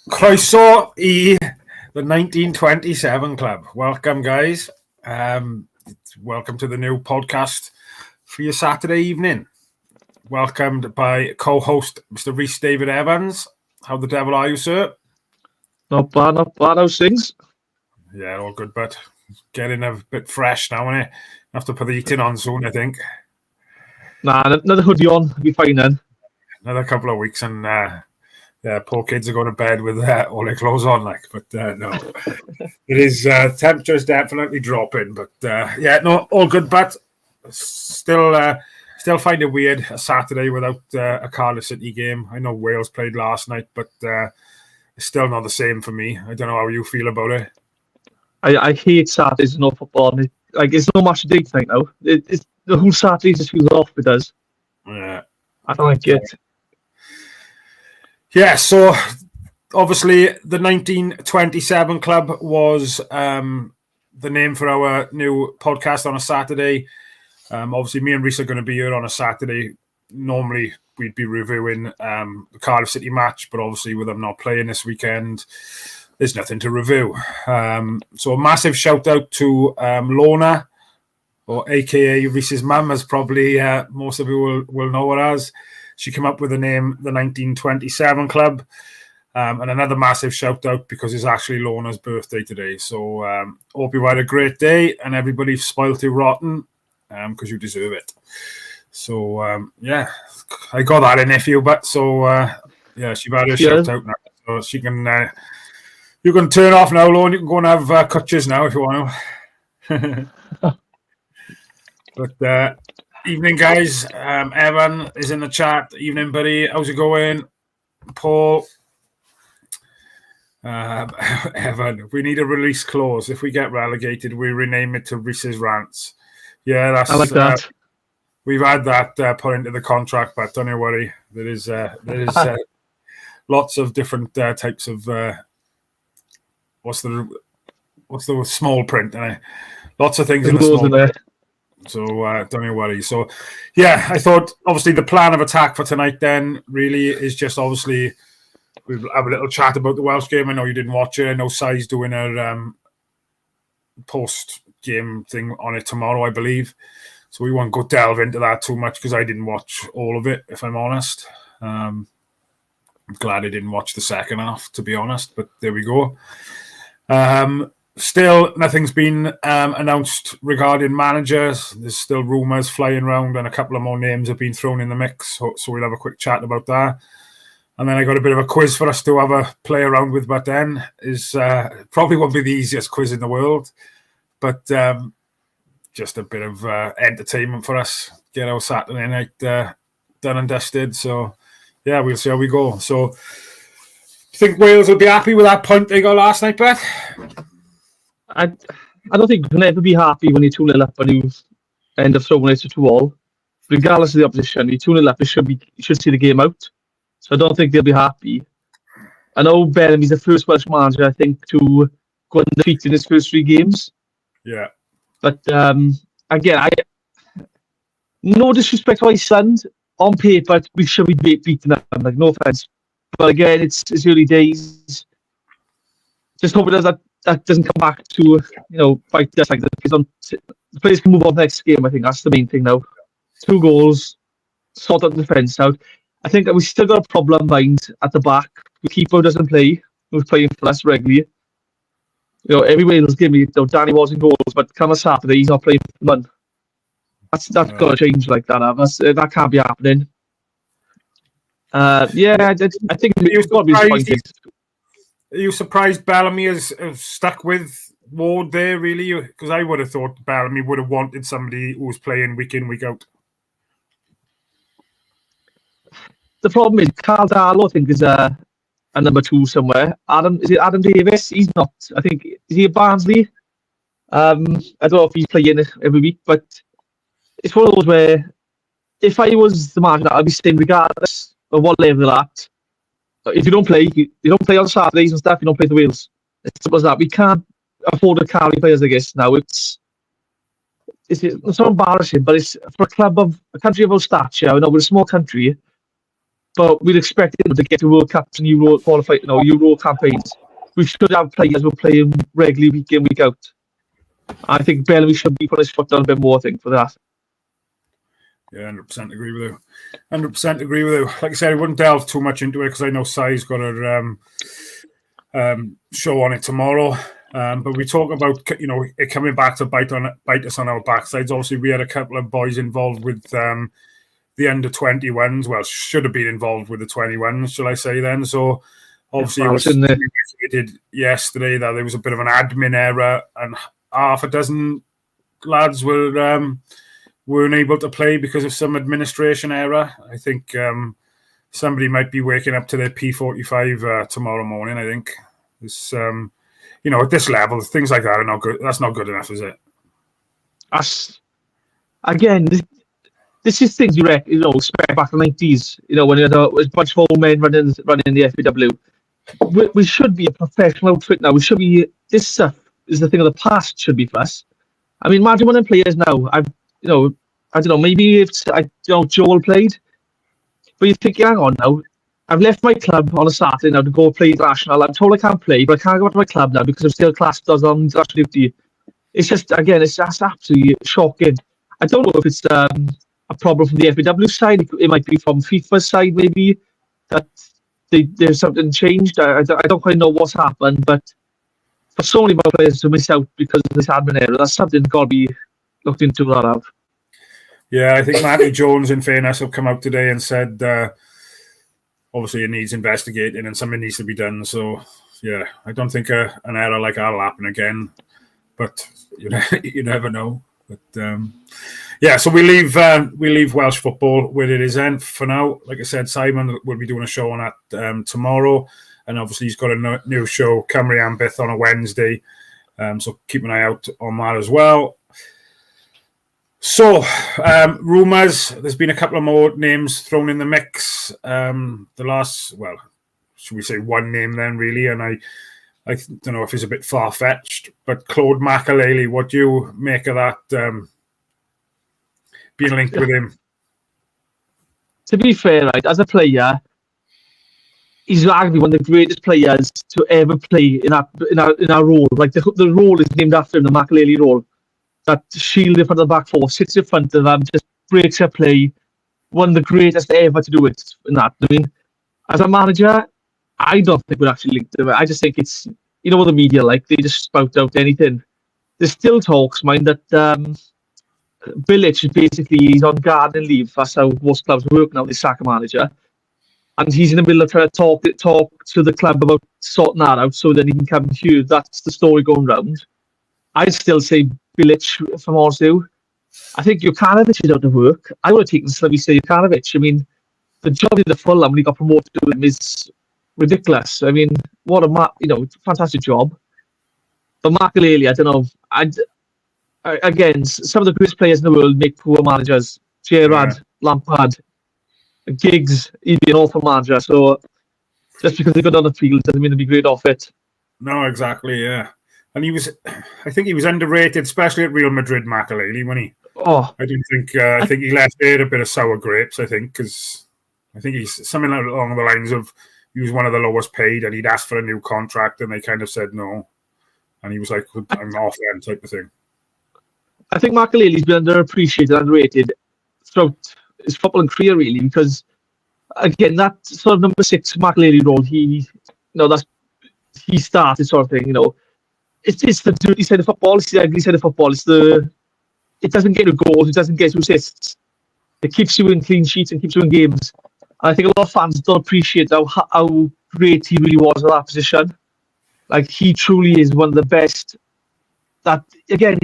Croeso I the 1927 Club. Welcome, guys. Welcome to the new podcast for your Saturday evening. Welcomed by co-host Mr. Rhys David Evans. How the devil are you, sir? Not bad. How's things? Yeah, all good, but getting a bit fresh now, innit? Have to put the eating on soon, I think. Nah, another hoodie on. Be fine then. Another couple of weeks and... poor kids are going to bed with all their clothes on, but no. It is, temperature is definitely dropping, but all good, but still find it weird, a Saturday without a Cardiff City game. I know Wales played last night, but it's still not the same for me. I don't know how you feel about it. I hate Saturdays, no football. It's no match of day tonight now. It's the whole Saturday just feels off, it does. Yeah. I don't like it. Yeah, so obviously the 1927 Club was the name for our new podcast on a Saturday. Obviously, me and Riza are going to be here on a Saturday. Normally, we'd be reviewing the Cardiff City match, but obviously with them not playing this weekend, there's nothing to review. So a massive shout out to Lorna, or AKA Riza's mum, as probably most of you will know her as. She came up with the name, the 1927 Club. And another massive shout out because it's actually Lorna's birthday today. So hope you had a great day and everybody spoiled you rotten because you deserve it. So, I got that in there for you, but so, she's had her shout out now. So she can, you can turn off now, Lorna. You can go and have cutches now if you want to. But, evening, guys. Evan is in the chat. Evening, buddy. How's it going? Paul. Evan, we need a release clause. If we get relegated, we rename it to Reese's Rants. Yeah, that's. I like that. We've had that put into the contract, but don't you worry. There is lots of different types of. What's the small print? Lots of things in the small print. So don't you worry. So, yeah, I thought obviously the plan of attack for tonight then really is just obviously we'll have a little chat about the Welsh game. I know you didn't watch it. I know Sai's doing a post-game thing on it tomorrow, I believe. So we won't go delve into that too much because I didn't watch all of it, if I'm honest. I'm glad I didn't watch the second half, to be honest, but there we go. Still, nothing's been announced regarding managers. There's still rumours flying around and a couple of more names have been thrown in the mix. So we'll have a quick chat about that. And then I got a bit of a quiz for us to have a play around with, but then is probably won't be the easiest quiz in the world. But just a bit of entertainment for us. Get our Saturday night done and dusted. So, yeah, we'll see how we go. So, I think Wales will be happy with that point they got last night, Beth? I don't think you can ever be happy when you're 2-0 up and you end up throwing it to all. Regardless of the opposition, you're 2-0 up, you should see the game out. So I don't think they'll be happy. I know Bellamy's the first Welsh manager, I think, to go undefeated in his first 3 games. Yeah. But again, no disrespect to Iceland, on paper, we should be beaten them, no offence. But again, it's early days. Just hope it does that doesn't come back to, fight us like that. The players can move on to the next game, I think. That's the main thing now. 2 goals, sort out the defence out. I think that we still got a problem behind at the back. The keeper doesn't play, who's playing for us regularly. Every Wales game, Danny was in goals, but come a Saturday, he's not playing for none. That's got to change like that. That can't be happening. I think you've got to be disappointed. Are you surprised Bellamy has stuck with Ward there, really? Because I would have thought Bellamy would have wanted somebody who was playing week in, week out. The problem is, Carl Darlow, I think, is a number 2 somewhere. Adam Davis? He's not. I think, is he at Barnsley? I don't know if he's playing every week, but it's one of those where if I was the manager, I'd be saying, regardless of what level they're at, if you don't play, you don't play on Saturdays and stuff, you don't play the Wales. It's simple as that. We can't afford to carry players, I guess, now. It's not embarrassing, but it's for a country of our stature, we're a small country, but we'd expect him to get to World Cups and Euro qualify, Euro campaigns. We should have players who play him regularly week in, week out. I think Bellamy should be putting his foot down a bit more, I think, for that. Yeah, 100% agree with you. 100% agree with you. Like I said, I wouldn't delve too much into it because I know Sai's got a show on it tomorrow. But we talk about, it coming back to bite us on our backsides. Obviously, we had a couple of boys involved with the under 21s. Well, should have been involved with the 21s, shall I say then? So obviously, it was communicated yesterday that there was a bit of an admin error, and half a dozen lads weren't able to play because of some administration error. I think somebody might be waking up to their P45 tomorrow morning. I think it's at this level, things like that are not good. That's not good enough, is it? Again, this is things you expect back in the 90s. When you had a bunch of old men running the FAW. We should be a professional outfit now. We should be. This stuff is the thing of the past. Should be for us. I mean, imagine one of the players now. I don't know. Maybe if Joel played, but you think, hang on now. I've left my club on a Saturday now to go play international. I'm told I can't play, but I can't go to my club now because I'm still classed as on international duty. It's just absolutely shocking. I don't know if it's a problem from the FAW side. It might be from FIFA's side, maybe that there's something changed. I don't quite know what's happened, but for so many more players to miss out because of this admin error, that's something got to be looked into. That out. Yeah, I think Matty Jones, in fairness, have come out today and said obviously it needs investigating and something needs to be done. So yeah, I don't think an error like that will happen again, but you never know. But yeah, so we leave Welsh football where it is end for now. Like I said, Simon will be doing a show on that tomorrow, and obviously he's got a new show, Cymru Ambith, on a Wednesday. So keep an eye out on that as well. So, rumours, there's been a couple of more names thrown in the mix. Should we say one name then, really? And I don't know if it's a bit far-fetched, but Claude Makelele, what do you make of that being linked with him? To be fair, right, as a player, he's arguably one of the greatest players to ever play in our role. Like, the role is named after him, the Makelele role. That shield in front of the back four, sits in front of them, just breaks their play. One of the greatest ever to do it in that. I mean, as a manager, I don't think we're actually linked to him. I just think it's, what the media like, they just spout out anything. There's still talks, mind, that Bilic is he's on gardening leave. That's how most clubs work now, they sack a manager. And he's in the middle of trying to talk to the club about sorting that out so then he can come here. That's the story going round. I'd still say Bilic, if I'm honest with you. I think Jokanovic is out of work. I would have taken Slaviša Jokanovic. I mean, the job in the Fulham when he got promoted to him is ridiculous. I mean, what a fantastic job. But Makelele, I don't know. Again, some of the greatest players in the world make poor managers. Gerrard, Lampard, Giggs, he'd be an awful manager. So just because they got on the field doesn't mean they'd be great off it. No, exactly, yeah. And I think he was underrated, especially at Real Madrid, Makelele, when he. Oh, I think he left there a bit of sour grapes. I think because I think he's something along the lines of he was one of the lowest paid, and he'd asked for a new contract, and they kind of said no, and he was like, "I'm off then," type of thing. I think Makelele's been underappreciated, underrated throughout his footballing career, really, because again, that sort of number 6 Makelele role, he started sort of thing, It's the dirty side of football. It's the ugly side of football. It doesn't get you goals. It doesn't get you assists. It keeps you in clean sheets and keeps you in games. And I think a lot of fans don't appreciate how great he really was at that position. Like, he truly is one of the best. That, again,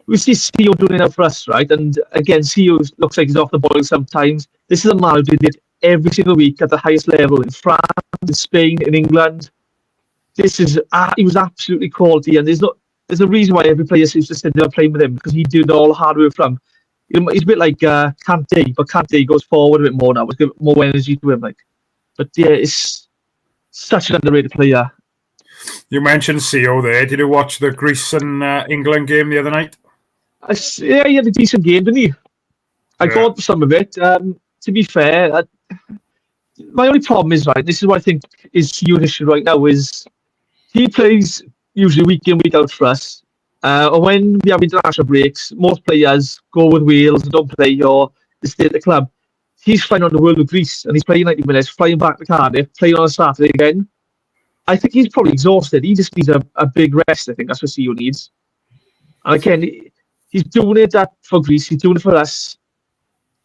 we see CEO doing it now for us, right? And again, CEO looks like he's off the boil sometimes. This is a man who did it every single week at the highest level in France, in Spain, in England. He was absolutely quality, and there's a reason why every player seems to sit there playing with him, because he did all the hard work for him. He's a bit like Kante, but Kante goes forward a bit more now. Let's give more energy to him, But yeah, it's such an underrated player. You mentioned CEO there. Did you watch the Greece and England game the other night? Yeah, he had a decent game, didn't he? I caught some of it. To be fair, my only problem is, right, this is what I think is your issue right now, is he plays usually week in, week out for us. And when we have international breaks, most players go with Wales and don't play or they stay at the club. He's flying on the World with Greece and he's playing 90 minutes, flying back to Cardiff, playing on a Saturday again. I think he's probably exhausted. He just needs a big rest. I think that's what CEO needs. And again, he's doing it for Greece. He's doing it for us.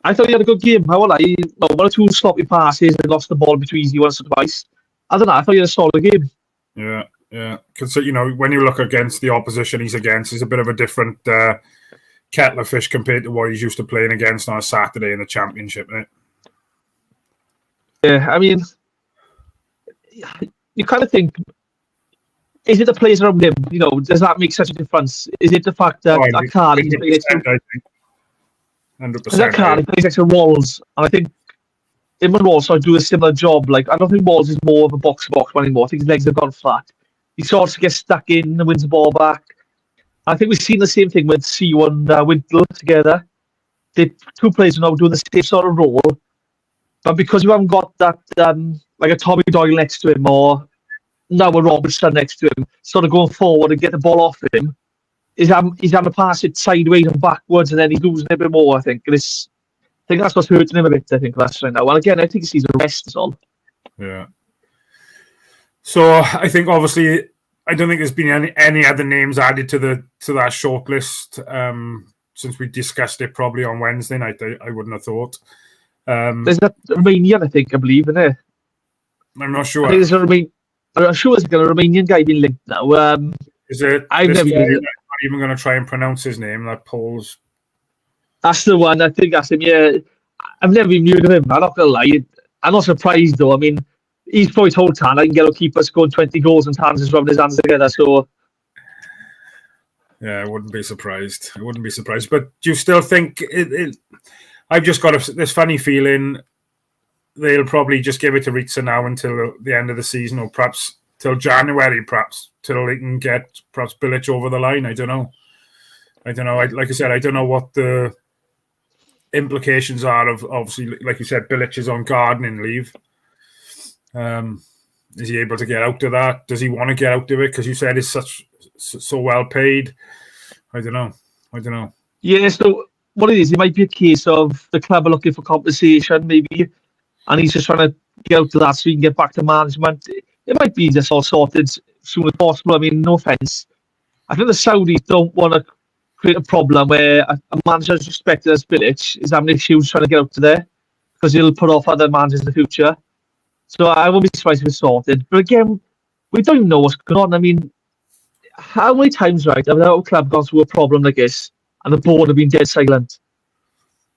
I thought he had a good game. One or two sloppy passes and lost the ball between easy once or twice. I don't know. I thought he had a solid game. Yeah. Because, when you look against the opposition he's against, he's a bit of a different kettle of fish compared to what he's used to playing against on a Saturday in the Championship, right? Yeah, I mean, you kind of think, is it the players around him? Does that make such a difference? Is it the fact that Cardiff plays next to 100%? Cardiff plays next to Walls, and I think him and Walls do a similar job. Like, I don't think Walls is more of a box-to-box one anymore. I think his legs have gone flat. He starts to get stuck in and wins the ball back. I think we've seen the same thing with CEO and Wintle together. The two players are now doing the same sort of role, but because you haven't got that, like a Tommy Doyle next to him, or now a Robertson next to him, sort of going forward and get the ball off him, he's having to pass it sideways and backwards, and then he's losing a bit more, I think. And I think that's what's hurting him a bit, I think, last right now. And again, I think he sees the rest is all. Yeah. So I think, obviously, I don't think there's been any other names added to that shortlist since we discussed it probably on Wednesday night. I wouldn't have thought. There's that Romanian, I believe, isn't there? I'm not sure. I think I'm sure there's a Romanian guy being linked now. Is it? I'm not even going to try and pronounce his name. That Paul's. That's the one. I think that's him. Yeah, I've never even heard of him. I'm not going to lie. I'm not surprised though. I mean, he's probably told Tan I can get our keeper scoring 20 goals and Tan's just rubbing his hands together. So. Yeah, I wouldn't be surprised. But do you still think I've just got this funny feeling they'll probably just give it to Riza now until the end of the season, or perhaps till January, till they can get Bilic over the line. I don't know. Like I said, I don't know what the implications are of, obviously, like you said, Bilic is on gardening leave. Is he able to get out of that? Does he want to get out of it? Because you said it's so well paid. I don't know. Yeah, so what it is, it might be a case of the club are looking for compensation, maybe, and he's just trying to get out of that so he can get back to management. It might be just all sorted as soon as possible. I mean, no offence. I think the Saudis don't want to create a problem where a manager as respected as Bilic is having issues trying to get out of there because he'll put off other managers in the future. So I won't be surprised if it's sorted. But again, we don't even know what's going on. I mean, how many times, right, have our club gone through a problem like this and the board have been dead silent?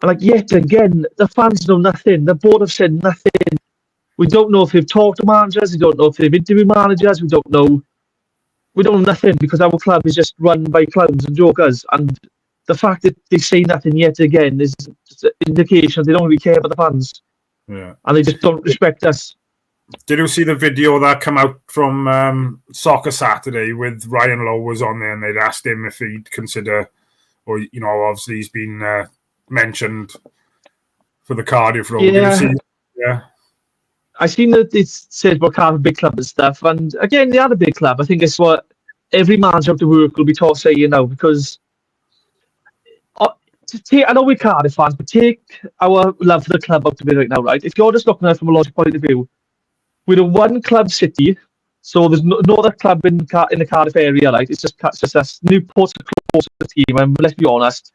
And like, yet again, the fans know nothing. The board have said nothing. We don't know if they've talked to managers. We don't know if they've interviewed managers. We don't know nothing because our club is just run by clowns and jokers. And the fact that they say nothing yet again is just an indication they don't really care about the fans. Yeah. And they just don't respect us. Did you see the video that came out from Soccer Saturday with Ryan Lowe was on there, and they'd asked him if he'd consider, or obviously he's been mentioned for the Cardiff role. Yeah. Yeah. I seen that it said about Cardiff big club and stuff, and again they are a big club. I think it's what every manager of the work will be taught saying now, because I know we're Cardiff fans, but take our love for the club out of it right now, right? If you're just looking at it from a logical point of view, we're a one-club city, so there's no other club in the Cardiff area, right? It's just us. Newport's the closest team, and let's be honest,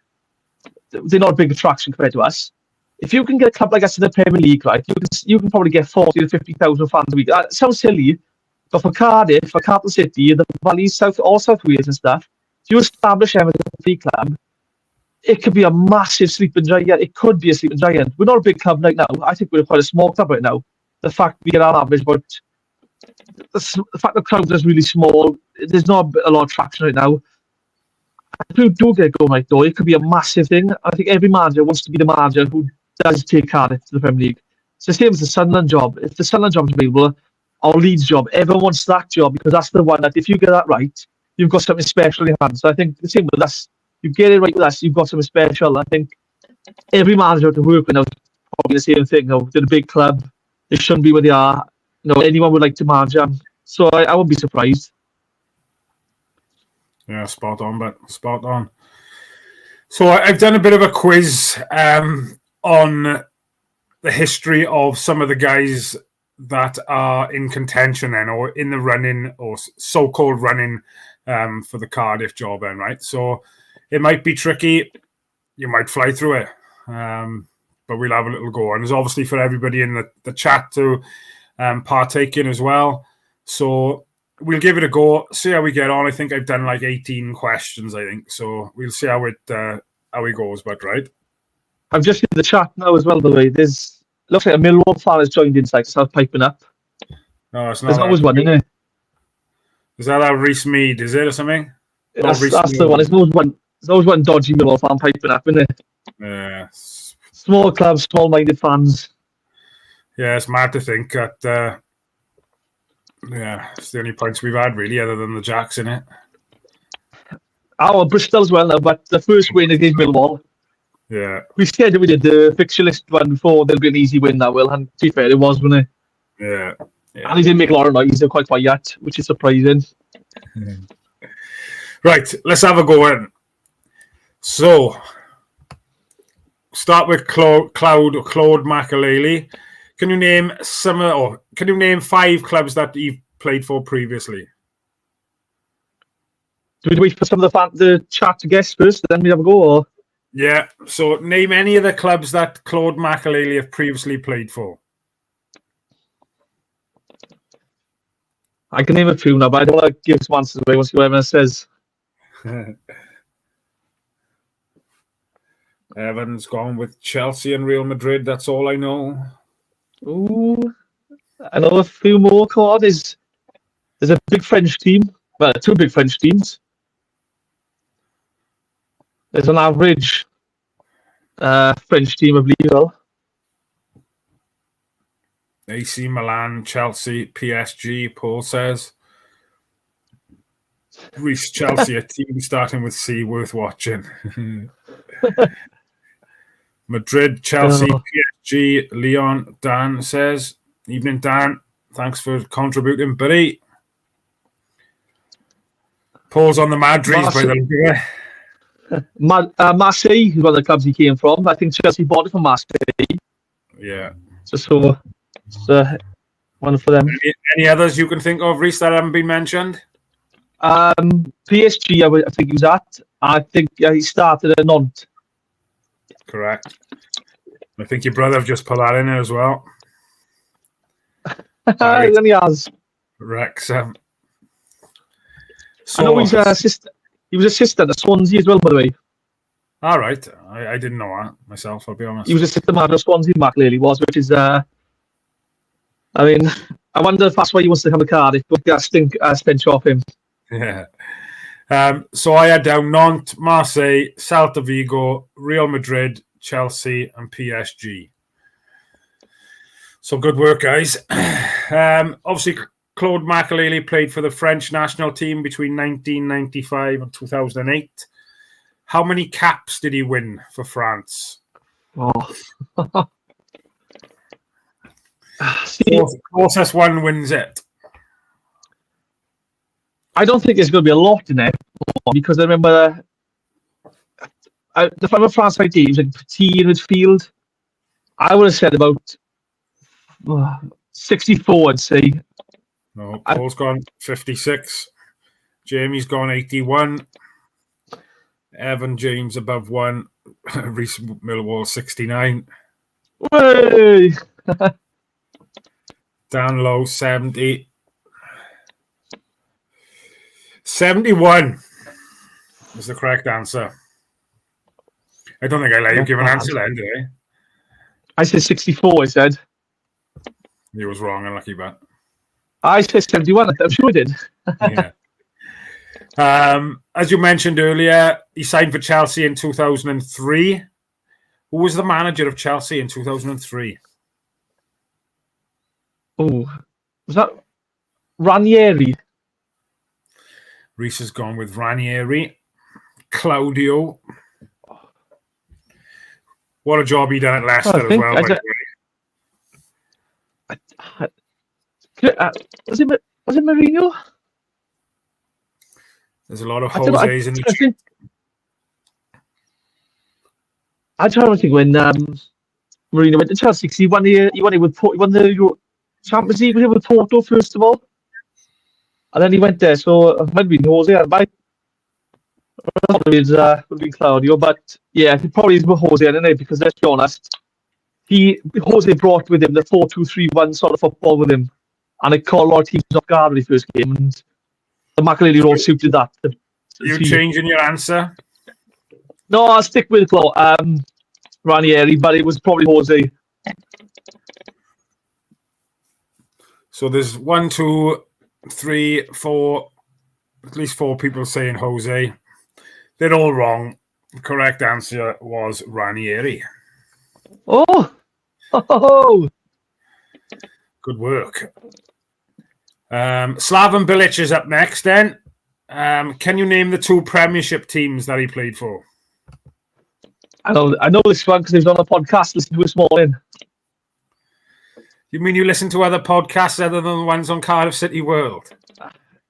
they're not a big attraction compared to us. If you can get a club like us in the Premier League, right, you can probably get 40 to 50,000 fans a week. That sounds silly, but for Cardiff, for Capital City, the Valleys, all South Wales and stuff, if you establish them as a big club, it could be a massive sleeping giant. It could be a sleeping giant. We're not a big club right now. I think we're quite a small club right now. The fact we get our average, but the fact the crowd is really small, there's not a lot of traction right now. If we do get going right though, it could be a massive thing. I think every manager wants to be the manager who does take Cardiff to the Premier League. It's the same as the Sunderland job. If the Sunderland job is available, or Leeds job, everyone wants that job because that's the one that if you get that right, you've got something special in your hands. So I think the same with us. You get it right with us, you've got something special. I think every manager to work with now is probably the same thing. They're a big club. They shouldn't be where they are. Anyone would like to manage them. So I wouldn't be surprised. Yeah, spot on, but spot on. So I've done a bit of a quiz on the history of some of the guys that are in contention then, or in the running, or so-called running for the Cardiff job then, right? So it might be tricky. You might fly through it. But we'll have a little go. And there's obviously for everybody in the chat to partake in as well. So we'll give it a go, see how we get on. I think I've done like 18 questions, I think. So we'll see how it goes, but right. I've just seen the chat now as well, by the way. Looks like a Millwall fan has joined in, so start piping up. No, it's not. There's always one, isn't it? Is that a Reese Mead, is it, or something? That's the one. There's always one dodgy Millwall fan piping up, isn't it? Yeah. Small clubs, small-minded fans. Yeah, it's mad to think that. It's the only points we've had really, other than the Jacks in it. Bristol as well now, but the first win against Millwall. Yeah. We said that we did the fixture list one before. There'll be an easy win that will, and to be fair, it was, wasn't it? Yeah. And he didn't make a lot of noise. They're quite quiet, which is surprising. Right, let's have a go in. So, start with Claude Makelele. Can you name can you name 5 clubs that you've played for previously? Do we wait for some of the chat to guess first, then we have a go? Or? Yeah. So name any of the clubs that Claude Makelele have previously played for. I can name a few now, but I don't want to give some answers away once whoever says. Evan's gone with Chelsea and Real Madrid. That's all I know. Ooh, I know a few more. Claude, there's a big French team. Well, 2 big French teams. There's an average French team, I believe. Well. AC Milan, Chelsea, PSG, Paul says. Reese, Chelsea, a team starting with C, worth watching. Madrid, Chelsea, PSG, Leon, Dan says. Evening, Dan. Thanks for contributing, buddy. Paul's on the Madries by the look of it. Marseille is one of the clubs he came from. I think Chelsea bought it from Marseille. Yeah. So one for them. Any others you can think of, Reese, that haven't been mentioned? PSG, I think he was at. I think he started at Nantes. Correct. I think your brother have just put that in there as well. Then he has. Wrexham. I know he was assistant at Swansea as well, by the way. All right. I didn't know that myself, I'll be honest. He was assistant manager at Swansea, Makelele was, which is, I mean, I wonder if that's why he wants to come to Cardiff, but that stench off him. Yeah. So I had down Nantes, Marseille, Celta Vigo, Real Madrid, Chelsea, and PSG. So good work, guys. Obviously, Claude Makelele played for the French national team between 1995 and 2008. How many caps did he win for France? Closest one wins it. I don't think there's going to be a lot in there because I remember the final France ID was like Petit in midfield. I would have said about 64, I'd say. No, Paul's gone 56. Jamie's gone 81. Evan James above 1. Reese Millwall 69. Hey! Dan Lowe 70. 71 is the correct answer. I don't think I let you give an answer then, did I? I said 64, I said. You was wrong, unlucky bet. I said 71, I'm sure I did. Yeah. As you mentioned earlier, he signed for Chelsea in 2003. Who was the manager of Chelsea in 2003? Oh, was that Ranieri? Reese has gone with Ranieri. Claudio. What a job he done at Leicester as well. Was it Mourinho? There's a lot of I don't know. Jose's in the I think I try to think when Mourinho went to Chelsea. 'Cause he won the Champions League with Porto first of all, and then he went there. So it might be Jose. It might have been Claudio, but yeah, he probably is with Jose anyway. Because let's be honest, Jose brought with him the 4-2-3-1 sort of football with him, and it caught a lot of teams off guard when he first came. And the Makelele role suited that. You changing your answer? No, I'll stick with Ranieri, but it was probably Jose. So there's 1, 2, 3, 4, at least 4 people saying Jose. They're all wrong. The correct answer was Ranieri. Oh! Good work. Slaven Bilic is up next then. Can you name the 2 Premiership teams that he played for? I know this one because he was on a podcast listening to it this morning. You mean you listen to other podcasts other than the ones on Cardiff City World?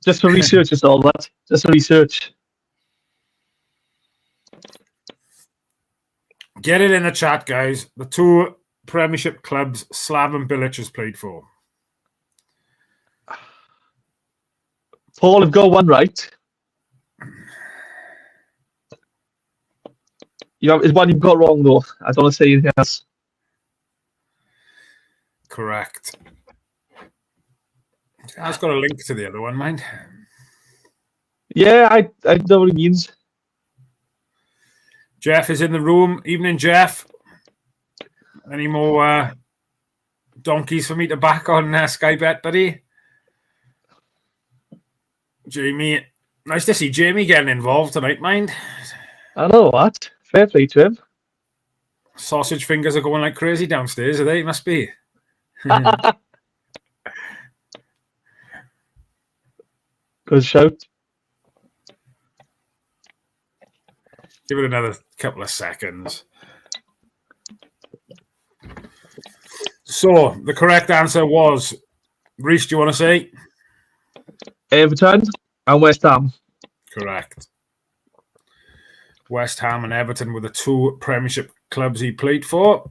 Just for research, just all that. Just for research. Get it in the chat, guys. The 2 Premiership clubs Slaven Bilic has played for. Paul, have got one right. It's one you've got wrong, though. I don't want to say anything else. Correct. That's got a link to the other one, mind. Yeah, I know what it means. Jeff is in the room. Evening, Jeff. Any more donkeys for me to back on Sky Bet, buddy? Jamie. Nice to see Jamie getting involved tonight, mind. I know what. Fair play to him. Sausage fingers are going like crazy downstairs, are they? Must be. Good shout. Give it another couple of seconds. So, the correct answer was, Reece, do you want to say? Everton and West Ham. Correct. West Ham and Everton were the 2 Premiership clubs he played for.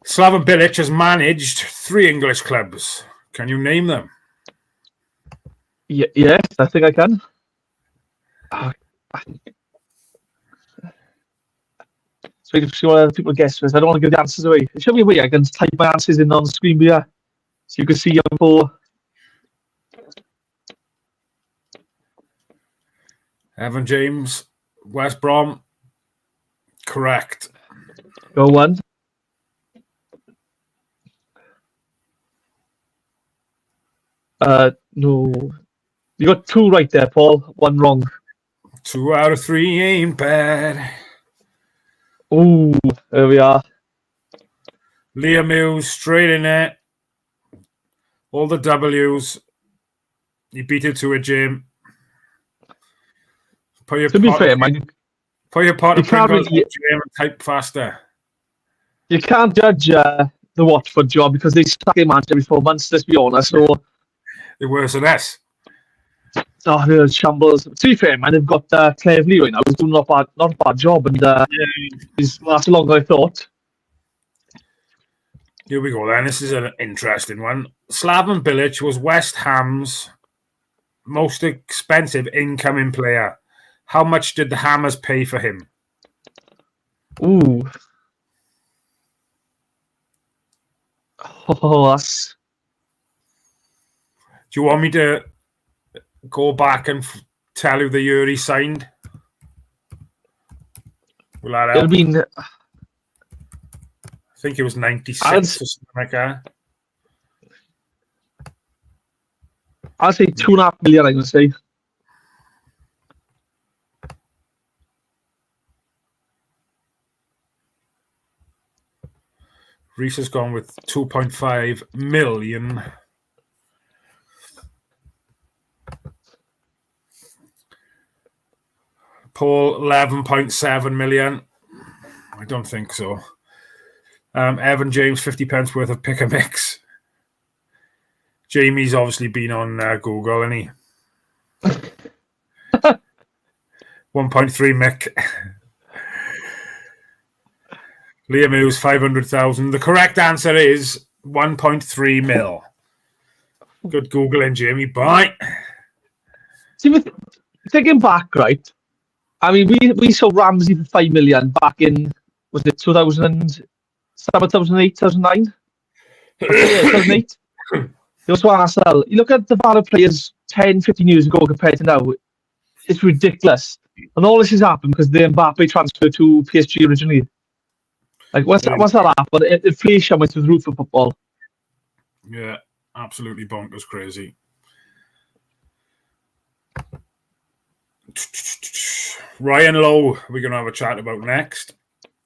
Slaven Bilic has managed 3 English clubs. Can you name them? Yes, I think I can. So you can see what other people guess first. I don't want to give the answers away. It should be a way I can type my answers in on the screen, but yeah. So you can see them for Evan James, West Brom. Correct. go one. No. You got 2 right there, Paul. 1 wrong. 2 out of 3 ain't bad. Ooh, there we are. Liam Mills, straight in it. All the W's. You beat it to a gym. To be fair, man, Put your pot of can't Pringles really- in the gym and type faster. you can't judge the Watford job because they suck a match every 4 months, let's be honest. So, They're worse than us. they're shambles. To be fair, man, they've got Cleverly right now. He's doing not a bad job, and he's lasted longer than I thought. Here we go then. This is an interesting one. Slaven Bilic was West Ham's most expensive incoming player. How much did the Hammers pay for him? Ooh. Oh, that's... Do you want me to go back and tell you the year he signed? Will that help? It'll be... I think it was 96 or something like that. I'll say 2.5 million, I'm going to say. Reece has gone with 2.5 million. Paul, 11.7 million. I don't think so. Evan James, 50 pence worth of pick a mix. Jamie's obviously been on Google, and he 1.3 mick. Liam Hughes, 500,000. The correct answer is 1.3 mil. Good Googling, Jamie. Bye. See, thinking back, right? I mean, we saw Ramsey for 5 million back in, was it 2008, 2009? 2008. It was for Arsenal. You look at the value of players 10, 15 years ago compared to now, it's ridiculous. And all this has happened because the Mbappe transfer to PSG originally. Like, once that happened, inflation went through the roof for football. Yeah, absolutely bonkers crazy. Ryan Lowe, we're going to have a chat about next.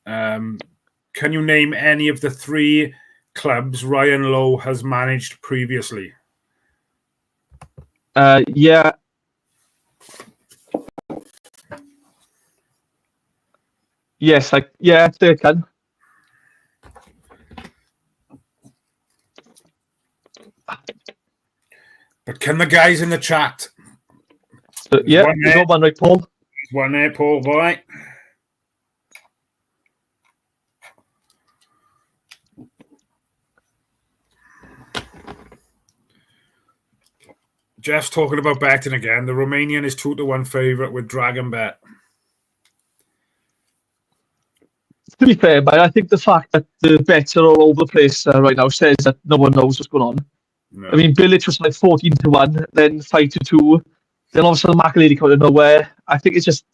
Can you name any of the 3 clubs Ryan Lowe has managed previously? Yeah. Yes, they can. But can the guys in the chat? So, yeah, you got one right, Paul. One there, Paul, boy. Jeff's talking about betting again. The Romanian is 2-1 favourite with Dragon Bet. To be fair, but I think the fact that the bets are all over the place right now says that no one knows what's going on. No. I mean, Bilic was like 14-1, then 5-2, then all of a sudden Makelele come out of nowhere. I think it's just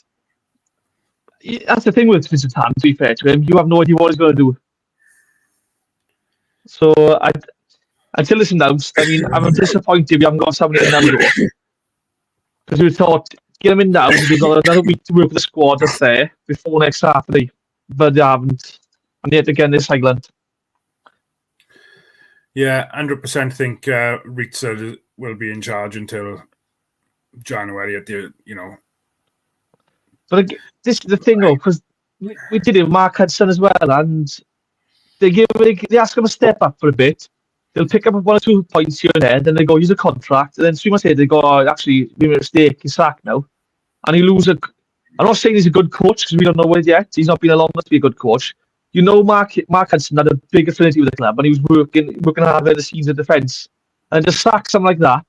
that's the thing with Vincent Tan, to be fair to him. You have no idea what he's going to do. So until it's announced, I mean, I'm disappointed we haven't got somebody in now. Because we thought, get him in now, we've got another week to work with the squad that's there before next Saturday. But they haven't. And yet again, they're silent. Yeah, 100% think Riza will be in charge until January at the, But this is the thing, though, because we did it with Mark Hudson as well, and they ask him to step up for a bit. They'll pick up 1 or 2 points here and there, then they go use a contract, and then 3 months later they go, oh, actually, we made a mistake, he's sacked now. And he loses I'm not saying he's a good coach because we don't know it yet. He's not been long enough to be a good coach. You know, Mark Hudson had a big affinity with the club, and he was working hard behind the scenes of defence. And to sack something like that,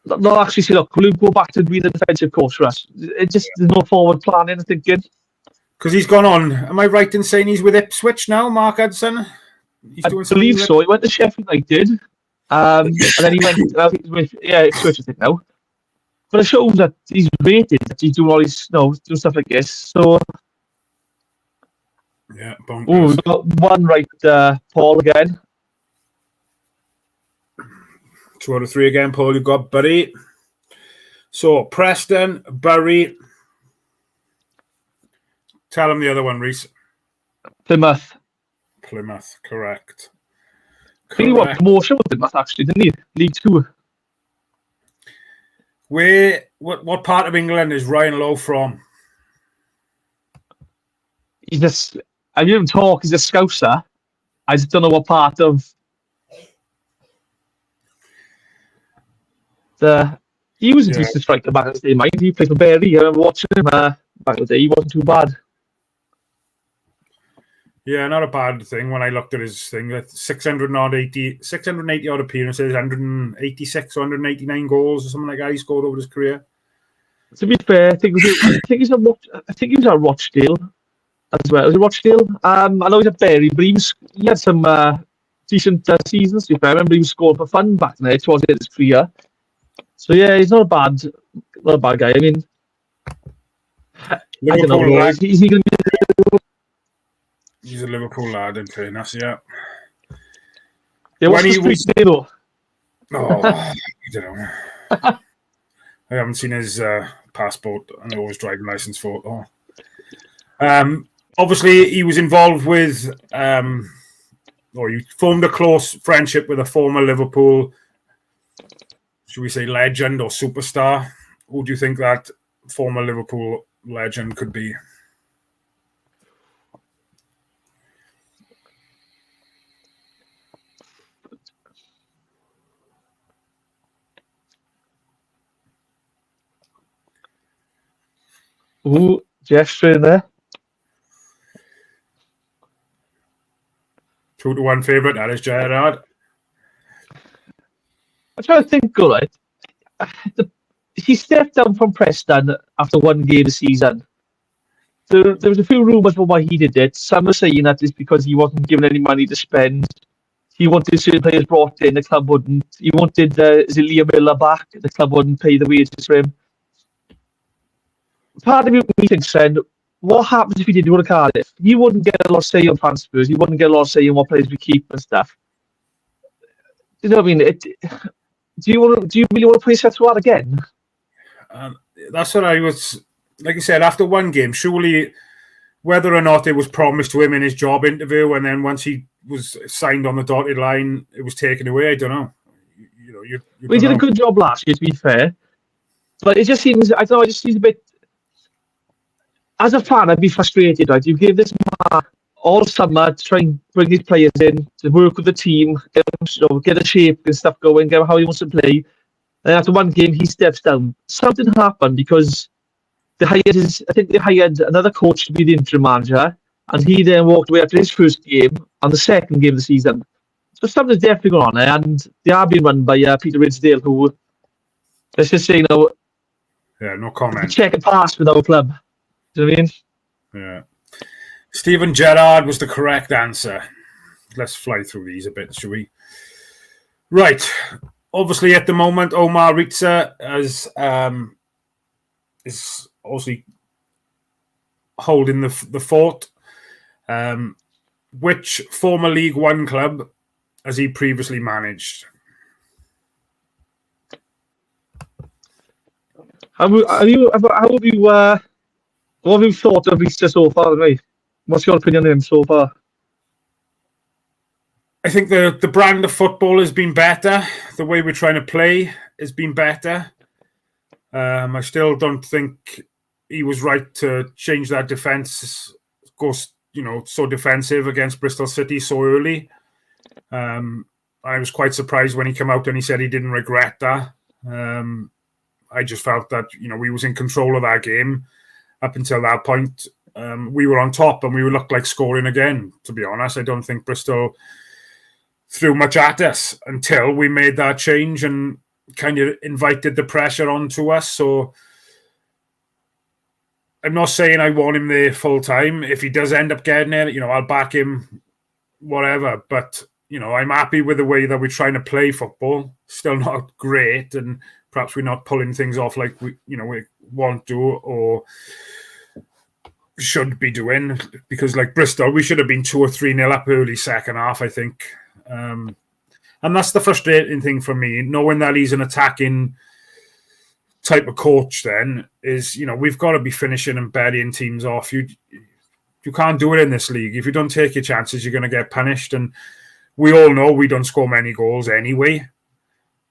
not actually say, look, will you go back to being a defensive coach for us? It just there's no forward planning, I think. Because he's gone on. Am I right in saying he's with Ipswich now, Mark Hudson? I believe so. He went to Sheffield United, and then he went. I think with Ipswich, I think now. But it shows that he's rated, that he's doing all his, doing stuff like this. So, yeah, bonkers. Oh, we've got one right, Paul again. 2 out of 3 again, Paul. You've got Bury. So, Preston, Bury. Tell him the other one, Reese. Plymouth, correct. I think he won promotion with Plymouth, actually, didn't he? League 2. What part of England is Ryan Lowe from? I didn't even talk, he's a Scouser. I just don't know what part of he was a decent striker back in the day, mind. He played for Bury. I remember watching him back in the day. He wasn't too bad. Yeah, not a bad thing. When I looked at his thing, 680 odd appearances, 186 or 189 goals or something like that he scored over his career. To be fair, I think he was at Rochdale as well. Was it Rochdale? I know he's at Bury, but he had some decent seasons. To be fair, I remember he was scoring for fun back there towards the end of his career. So yeah, he's not a bad guy. I mean, I don't know. Is he going to be? He's a Liverpool lad, in fairness, yeah. Yeah, what's the street name, though? Oh, I don't know. I haven't seen his passport. I know his driving license photo. Obviously, he was involved with, or he formed a close friendship with a former Liverpool, should we say, legend or superstar. Who do you think that former Liverpool legend could be? Ooh, Jeff straight in there. 2-1 favourite, that is Gerrard. I'm trying to think, all right. He stepped down from Preston after one game of the season. There was a few rumours about why he did it. Some are saying that it's because he wasn't given any money to spend. He wanted certain players brought in, the club wouldn't. He wanted Liam Miller back, the club wouldn't pay the wages for him. Part of me thinks then, what happens if he did go to Cardiff? He wouldn't get a lot of say on transfers. He wouldn't get a lot of say on what players we keep and stuff. You know what I mean? Do you really want to play yourself through that again? That's what I was, like I said, after one game, surely whether or not it was promised to him in his job interview, and then once he was signed on the dotted line, it was taken away. I don't know. You he did a good job last year, to be fair. But it just seems, I don't know, it just seems a bit... As a fan, I'd be frustrated, right? You give this man all summer to try and bring these players in, to work with the team, get a shape and stuff going, get how he wants to play. And after one game, he steps down. Something happened because I think they hired another coach to be the interim manager, and he then walked away after his first game and the second game of the season. So something's definitely going on there, and they are being run by Peter Ridsdale, who, let's just say, yeah, no comment. Check and pass with our club. Do you know what I mean? Yeah. Steven Gerrard was the correct answer. Let's fly through these a bit, shall we? Right. Obviously, at the moment, Omar Riza is obviously holding the fort. Which former League One club has he previously managed? What have you thought of Riza so far, mate? What's your opinion on him so far? I think the brand of football has been better. The way we're trying to play has been better. I still don't think he was right to change that defence, go so defensive against Bristol City so early. I was quite surprised when he came out and he said he didn't regret that. I just felt that we was in control of that game up until that point. We were on top and we looked like scoring again. To be honest, I don't think Bristol threw much at us until we made that change and kind of invited the pressure onto us. So I'm not saying I want him there full time. If he does end up getting it, I'll back him, whatever. But, I'm happy with the way that we're trying to play football. Still not great, and perhaps we're not pulling things off like we want to or should be doing. Because like Bristol, we should have been 2 or 3-0 up early second half, I think. And that's the frustrating thing for me, knowing that he's an attacking type of coach then, is, we've got to be finishing and burying teams off. You can't do it in this league. If you don't take your chances, you're going to get punished. And we all know we don't score many goals anyway.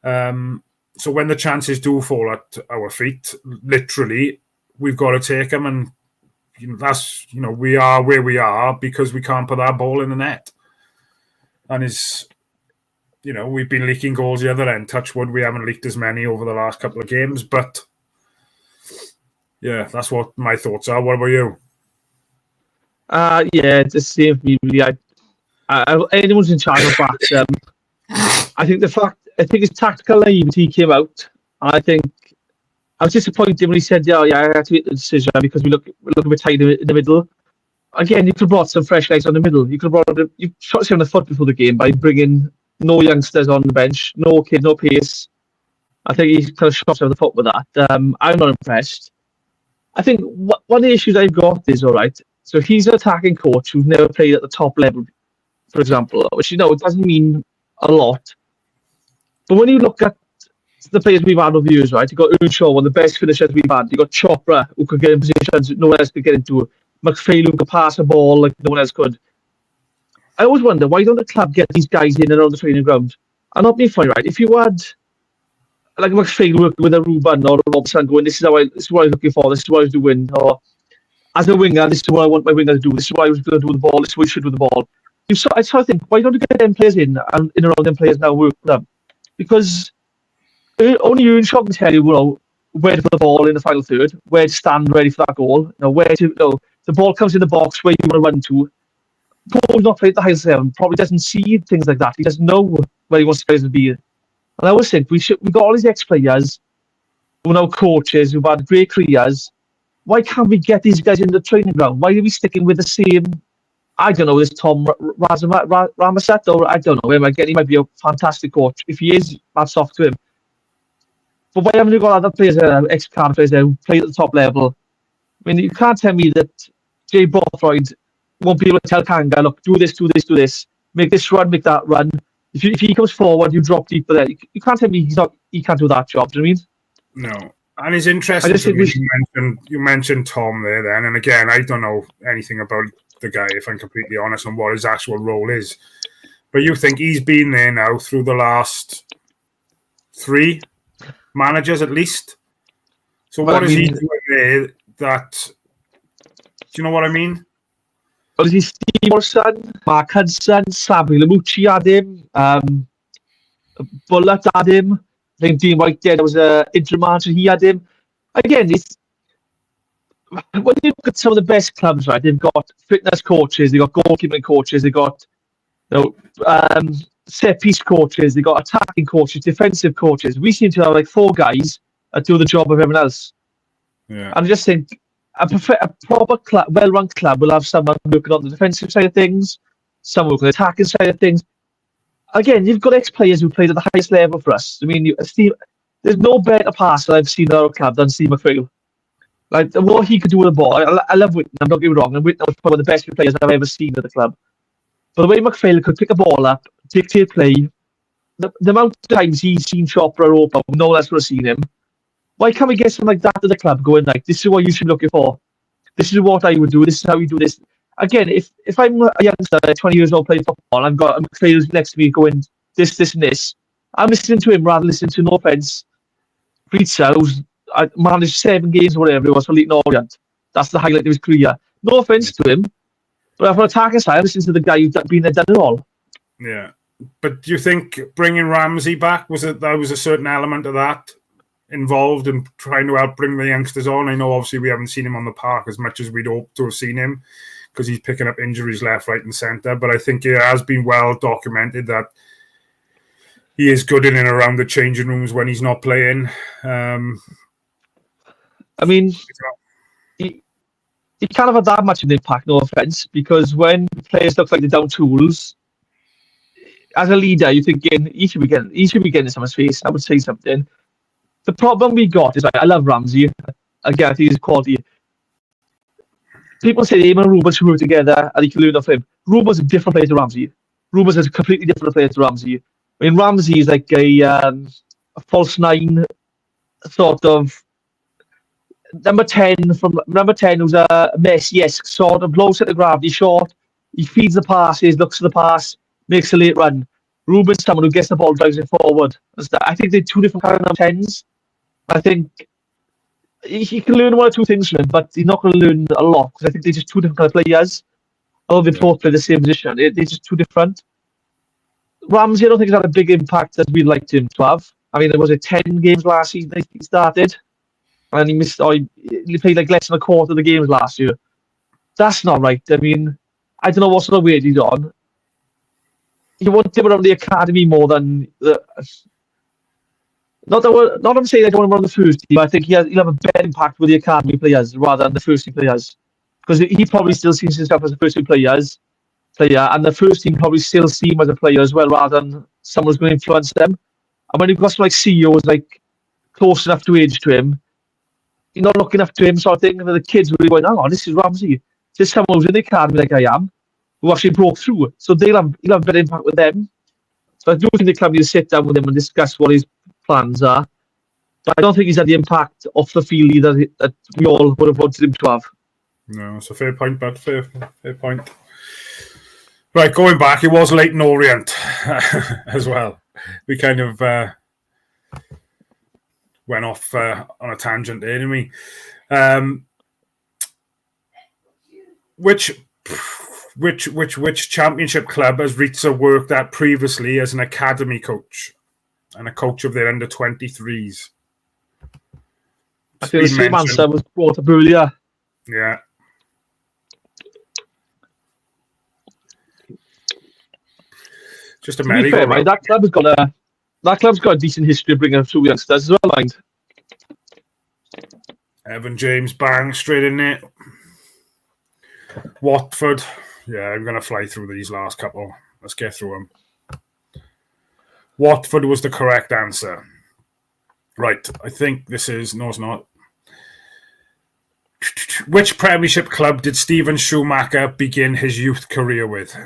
So when the chances do fall at our feet, literally, we've got to take them. And that's, we are where we are because we can't put that ball in the net. And we've been leaking goals the other end. Touch wood, we haven't leaked as many over the last couple of games. But, yeah, that's what my thoughts are. What about you? Yeah, it's the same for me, really. Anyone's in charge of that. I think his tactical naivety came out. I think I was disappointed when he said, I had to make the decision because we look a bit tight in the middle. Again, you could have brought some fresh guys on the middle. You could have you shot yourself in the foot before the game by bringing no youngsters on the bench, no kid, no pace. I think he kind of shot himself in the foot with that. I'm not impressed. I think one of the issues I've got is, all right, so he's an attacking coach who's never played at the top level, for example, which, it doesn't mean a lot. But when you look at the players we've had over the years, right, you've got Earnshaw, one of the best finishers we've had. You've got Chopra, who could get in positions no one else could get into. McPhail, who could pass a ball like no one else could. I always wonder, why don't the club get these guys in and around the training ground? And not being funny, right? If you had like McPhail working with a Ruben or a Robson going, this is what I was looking for, this is what I was doing, or as a winger, this is what I want my winger to do, this is what I was going to do with the ball, this is what I should do with the ball. I sort of think, why don't you get them players in and in around them players now work with them? Because only Earnshaw can tell you, where to put the ball in the final third, where to stand ready for that goal, where to, the ball comes in the box, where you want to run to. Paul's not played at the highest level, probably doesn't see things like that. He doesn't know where he wants players to be. And I always think we got all these ex-players who are now coaches who've had great careers. Why can't we get these guys in the training ground? Why are we sticking with the same? I don't know, this Tom Ramaset, or I don't know him. Again, he might be a fantastic coach. If he is, that's off to him. But why haven't you got other players, ex-Cardiff players there who play at the top level? I mean, you can't tell me that Jay Bothroyd won't be able to tell Kanga, look, do this, make this run, make that run. If he comes forward, you drop deeper there. You can't tell me he can't do that job. Do you know what I mean? No. And it's interesting to me, you mentioned Tom there then. And again, I don't know anything about the guy, if I'm completely honest, on what his actual role is. But you think he's been there now through the last 3 managers at least? So what is he doing there that... Do you know what I mean? Well, is he Steve Morrison, Mark Hudson, Sabri Lamucci had him, Bullock had him. I think Dean White there was an interim manager, he had him. Again, when you look at some of the best clubs, right, they've got fitness coaches, they've got goalkeeping coaches, they've got set-piece coaches, they've got attacking coaches, defensive coaches. We seem to have like 4 guys that do the job of everyone else. Yeah. And I just think a proper club, well-run club will have someone working on the defensive side of things, someone working on the attacking side of things. Again, you've got ex-players who played at the highest level for us. I mean, there's no better passer I've seen in our club than Steve McPhail. Like, what he could do with the ball, I love Whitney, I'm not getting me wrong, and Whitney was probably one of the best players I've ever seen at the club. But the way McPhail could pick a ball up, dictate play, the amount of times he's seen Chopra or Opa, no one else would have seen him. Why can't we get something like that at the club going like, this is what you should be looking for. This is what I would do. This is how you do this. Again, if I'm a youngster, 20 years old, playing football, and I've got a McPhail next to me going, this, and this, I'm listening to him rather than listening to, no offence, Riza, who's managed 7 games or whatever it was for Leighton Orient. That's the highlight of his career. No offence to him, but for attacking side, I'm listening to the guy who's been there, done it all. Yeah. But do you think bringing Ramsey back, was a certain element of that involved in trying to help bring the youngsters on? I know obviously we haven't seen him on the park as much as we'd hoped to have seen him because he's picking up injuries left, right and centre. But I think it has been well documented that he is good in and around the changing rooms when he's not playing. I mean, he can't have had that much of an impact, no offence, because when players look like they're down tools, as a leader, you're thinking he should be getting someone's face. I would say something. The problem we got is, I love Ramsey. Again, I think he's quality. People say him and Ruben should work together and he can learn off him. Ruben's a different player to Ramsey. Ruben's a completely different player to Ramsey. I mean, Ramsey is like a false 9 sort of number 10 who's a Messi sort of low centre gravity short. He feeds the passes, looks at the pass, makes a late run. Ruben's someone who gets the ball, drives it forward. I think they're 2 different kind of 10s. I think he can learn 1 or 2 things from him, but he's not going to learn a lot because I think they're just 2 different kind of players. Although they both play the same position, they're just 2 different. Ramsey, I don't think he's had a big impact as we'd like him to have. I mean, there was 10 games last season he started, and he missed. He played like less than a quarter of the games last year. That's not right. I mean, I don't know what sort of weight he's on. You want him around the academy more than the. Not I'm saying I don't want him on the first team, but I think he'll have a better impact with the academy players rather than the first team players. Because he probably still sees himself as a first team player, and the first team probably still see him as a player as well, rather than someone who's going to influence them. And when you've got some like CEOs like close enough to age to him, you're not looking up to him sort of thing. And the kids will be going, "Oh, this is Ramsey. This is someone who's in the academy like I am, who actually broke through." So he'll have a better impact with them. So I do think the club needs to sit down with him and discuss what his plans are. But I don't think he's had the impact off the field either that we all would have wanted him to have. No, it's a fair point, but fair point. Right, going back, it was Leighton Orient as well. We kind of went off on a tangent there, didn't we? Which championship club has Riza worked at previously as an academy coach and a coach of their under-23s? I think the same answer was brought up earlier. Yeah. Just a merry-go-round. That club's got a decent history of bringing up two youngsters as well, mind. Evan James, bang, straight in there. Watford. Yeah, I'm going to fly through these last couple. Let's get through them. Watford was the correct answer. Right, I think this is... No, it's not. Which Premiership club did Steven Schumacher begin his youth career with?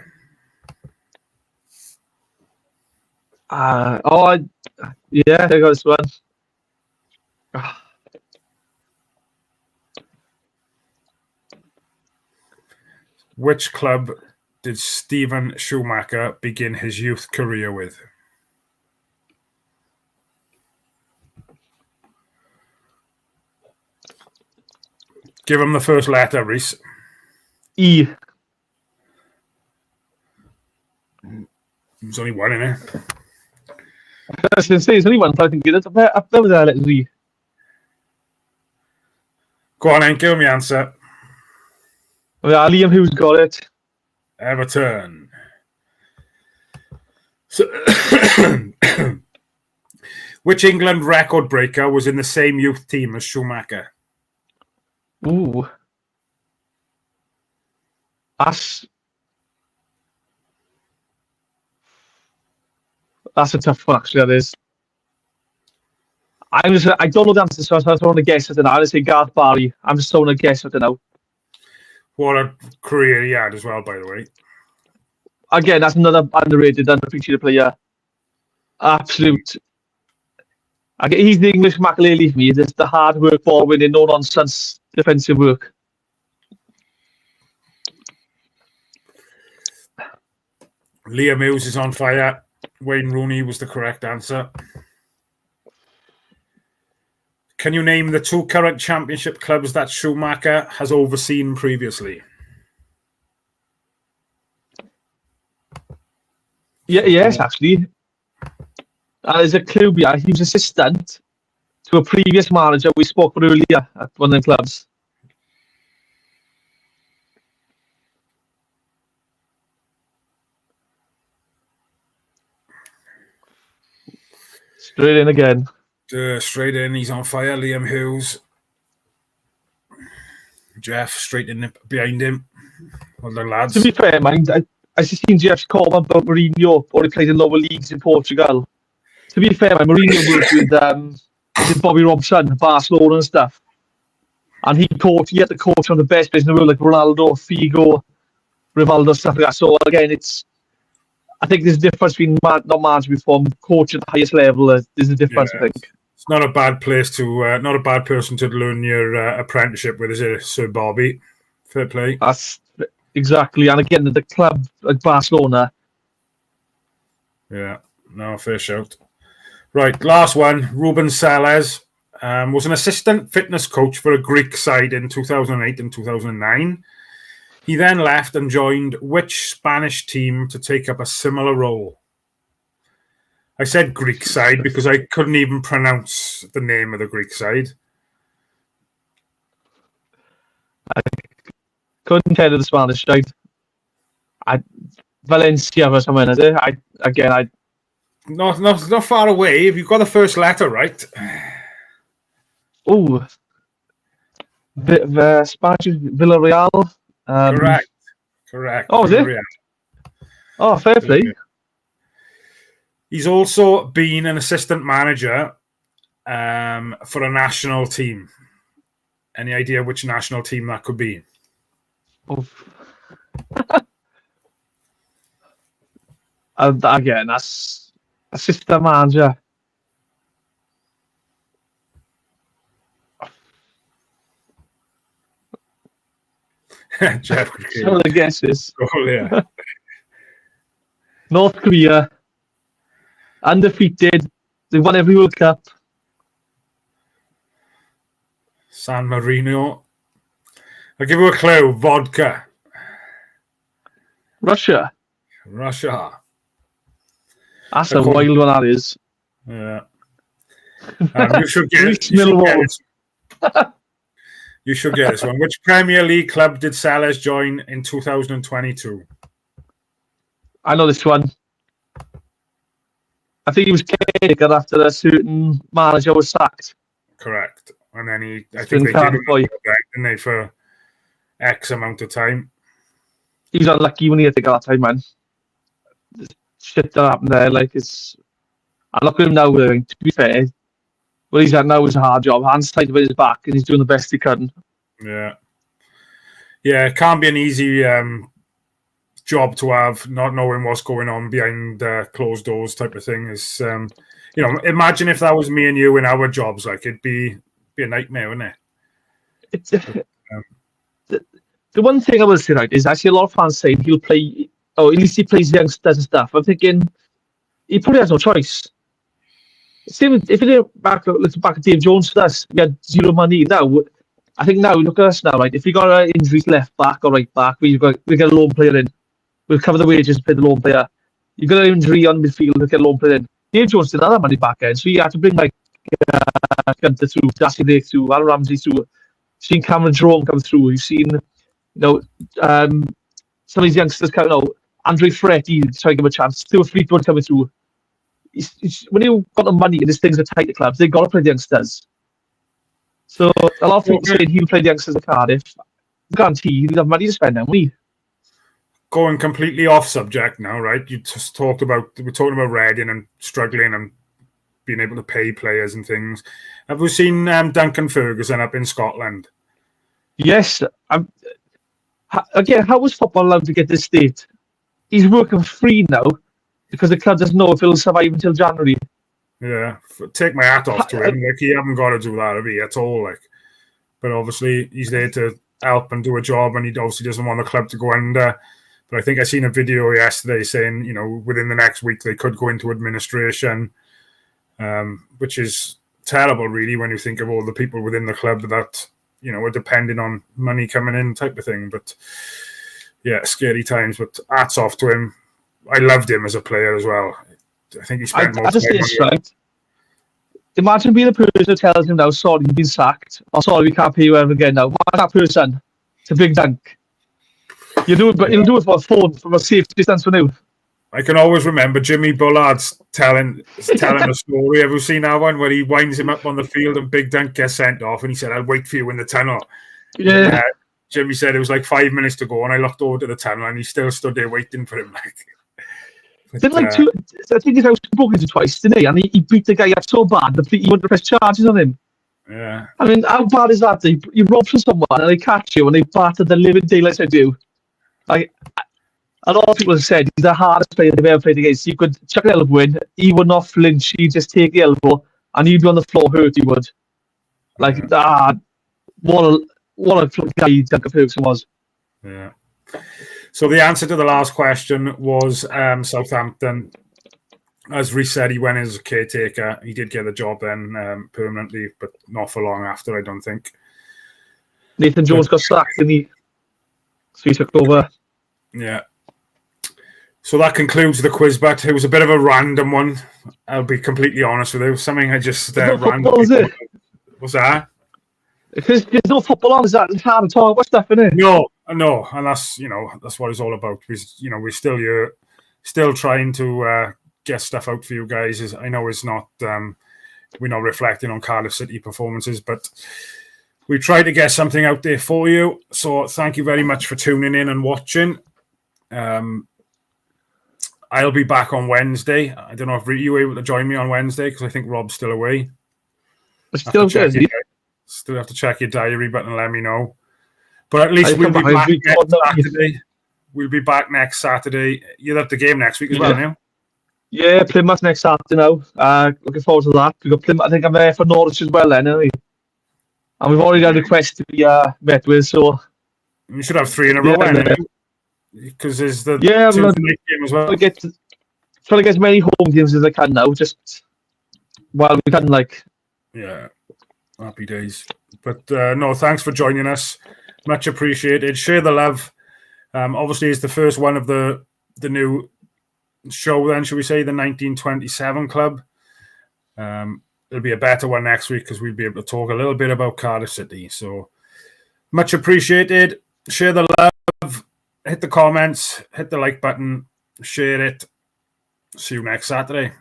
Yeah, I got this one. Which club did Steven Schumacher begin his youth career with? Give him the first letter, Reese. E. There's only one in it. I was going to say, there's only one, but I think it's up there with that letter E. Go on, then, give him the answer. Yeah, Liam Hughes got it. Everton. So, which England record breaker was in the same youth team as Schumacher? Ooh. That's a tough one, actually, that is. I don't know the answer, so I don't want to guess it now. I'm going to say Garth Barry. I'm just throwing a guess at it now. What a career he had as well, by the way. Again, that's another underrated, underappreciated player. Absolute. He's the English Makelele for me. It's the hard work, ball winning, no nonsense defensive work. Liam Hughes is on fire. Wayne Rooney was the correct answer. Can you name the two current championship clubs that Schumacher has overseen previously? Yes, actually. There's a clue behind. He was assistant to a previous manager we spoke about earlier at one of the clubs. Straight in again. Straight in, he's on fire. Liam Hughes. Jeff, straight in behind him. Well done, lads. To be fair, mind, I just seen Jeff's comment about Mourinho, or he played in lower leagues in Portugal. To be fair, Mourinho worked with Bobby Robson, Barcelona and stuff. And he had to coach on the best players in the world, like Ronaldo, Figo, Rivaldo, stuff like that. So again, I think there's a difference between not managing before coach at the highest level. There's a difference, I think. It's not a bad place to, not a bad person to learn your apprenticeship with, is it, Sir Bobby? Fair play. That's exactly. And again, the club like Barcelona. Yeah, no, fair shout. Right, last one. Ruben Selles was an assistant fitness coach for a Greek side in 2008 and 2009. He then left and joined which Spanish team to take up a similar role? I said Greek side because I couldn't even pronounce the name of the Greek side. I couldn't tell you the Spanish side. Valencia or something, is it? Not far away. If you've got the first letter right. Oh, the Spanish Villarreal. Correct. Oh, is it? Oh, fair play. He's also been an assistant manager for a national team. Any idea which national team that could be? Oh. Again, that's assistant manager. Jeff. Some of the guesses. Oh, yeah. North Korea. Undefeated. They won every World Cup. San Marino. I'll give you a clue. Vodka. Russia. That's a wild one, that is. Yeah. You should get it. You should get this one. Which Premier League club did Sellers join in 2022? I know this one. I think he was caretaker after a certain manager was sacked. Correct. And then I think they did him, didn't they, for X amount of time. He was unlucky when he had to go that time, man. Shit that happened there. Like, I look at him now, to be fair, what he's had now is a hard job. Hands tied behind his back, and he's doing the best he can. Yeah. Yeah, it can't be an easy job to have, not knowing what's going on behind closed doors type of thing. Is imagine if that was me and you in our jobs, like it'd be a nightmare, wouldn't it? The one thing I will say, right, is actually a lot of fans saying he'll play, at least he plays youngsters and stuff. I'm thinking he probably has no choice. Same if you look back at Dave Jones for us, we had zero money. Now, I think now look at us now, right? If we got injuries left back or right back, we get a loan player in. We'll cover the wages and pay the loan player. You got an injury on midfield, we'll get a loan player in. Dave Jones didn't have that money back end, so you had to bring Gunter through, Darcy Blake through, Al Ramsey through. You've seen Cameron Jerome come through. You've seen, some of these youngsters coming out. Andre Ferretti trying to give him a chance. Stuart Fleetwood coming through. When you've got the money and these things are tight at clubs, they've got to play the youngsters. So a lot of people saying he'll play the youngsters at Cardiff. Guarantee he'll have money to spend now, won't he? Going completely off subject now, right? We're talking about Reading and struggling and being able to pay players and things. Have we seen Duncan Ferguson up in Scotland? Yes. Again, how was football allowed to get this state? He's working free now because the club doesn't know if he'll survive until January. Yeah, take my hat off to him. Like, he haven't got to do that at all. Like, but obviously he's there to help and do a job, and he obviously doesn't want the club to go under. But I think I seen a video yesterday saying, within the next week they could go into administration, which is terrible, really, when you think of all the people within the club that are depending on money coming in, type of thing. But yeah, scary times. But hats off to him. I loved him as a player as well. I think he spent more time on it. Imagine being a person who tells him now, sorry, you've been sacked, or sorry, we can't pay you ever again now. Why that person? It's a big dunk. You'll do it for a phone from a safe distance from you. I can always remember Jimmy Bullard's telling a story. Have you seen that one where he winds him up on the field and Big Dunk gets sent off and he said, I'll wait for you in the tunnel. Yeah. And, Jimmy said it was like 5 minutes to go and I looked over to the tunnel and he still stood there waiting for him. I think his house broke into twice, didn't he? And he beat the guy up so bad that he wanted to press charges on him. Yeah. I mean, how bad is that? You rob from someone and they catch you and they batter the living daylights out of you. Like, a lot of people have said he's the hardest player they've ever played against. You could chuck an elbow in, he would not flinch, he'd just take the elbow and he'd be on the floor hurt, he would. Like, what a guy Duncan Ferguson was. Yeah. So the answer to the last question was Southampton. As Riza said, he went as a caretaker. He did get the job then permanently, but not for long after, I don't think. Nathan Jones got sacked, didn't he? So he took over. Yeah. So that concludes the quiz, but it was a bit of a random one. I'll be completely honest with you. Something I just randomly... Was it? What's that? Because there's no football on, is that? It's hard to talk about stuff, isn't it? No, and that's that's what it's all about. We're still here, still trying to get stuff out for you guys. I know it's not we're not reflecting on Cardiff City performances, but we try to get something out there for you. So thank you very much for tuning in and watching. I'll be back on Wednesday. I don't know if you were able to join me on Wednesday because I think Rob's still away. Still have to check your diary, but let me know. But at least we'll be back next Saturday. We'll be back next Saturday. You'll have the game next week as well, now. Yeah, Plymouth next Saturday now. Looking forward to that. We've got Plymouth. I think I'm there for Norwich as well then, anyway. And we've already got a request to be met with, so... You should have 3 in a row, because there's the night game as well. Trying to get as many home games as I can now, just while we can, like... Yeah, happy days. But no, thanks for joining us. Much appreciated. Share the love. Obviously, it's the first one of the new show then, should we say, the 1927 Club. it'll be a better one next week because we'll be able to talk a little bit about Cardiff City. So much appreciated. Share the love, hit the comments, hit the like button, share it. See you next Saturday.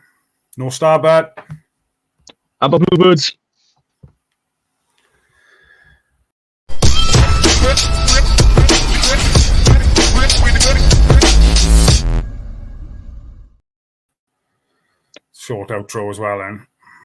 No Starbird. How about Bluebirds? Short outro as well then.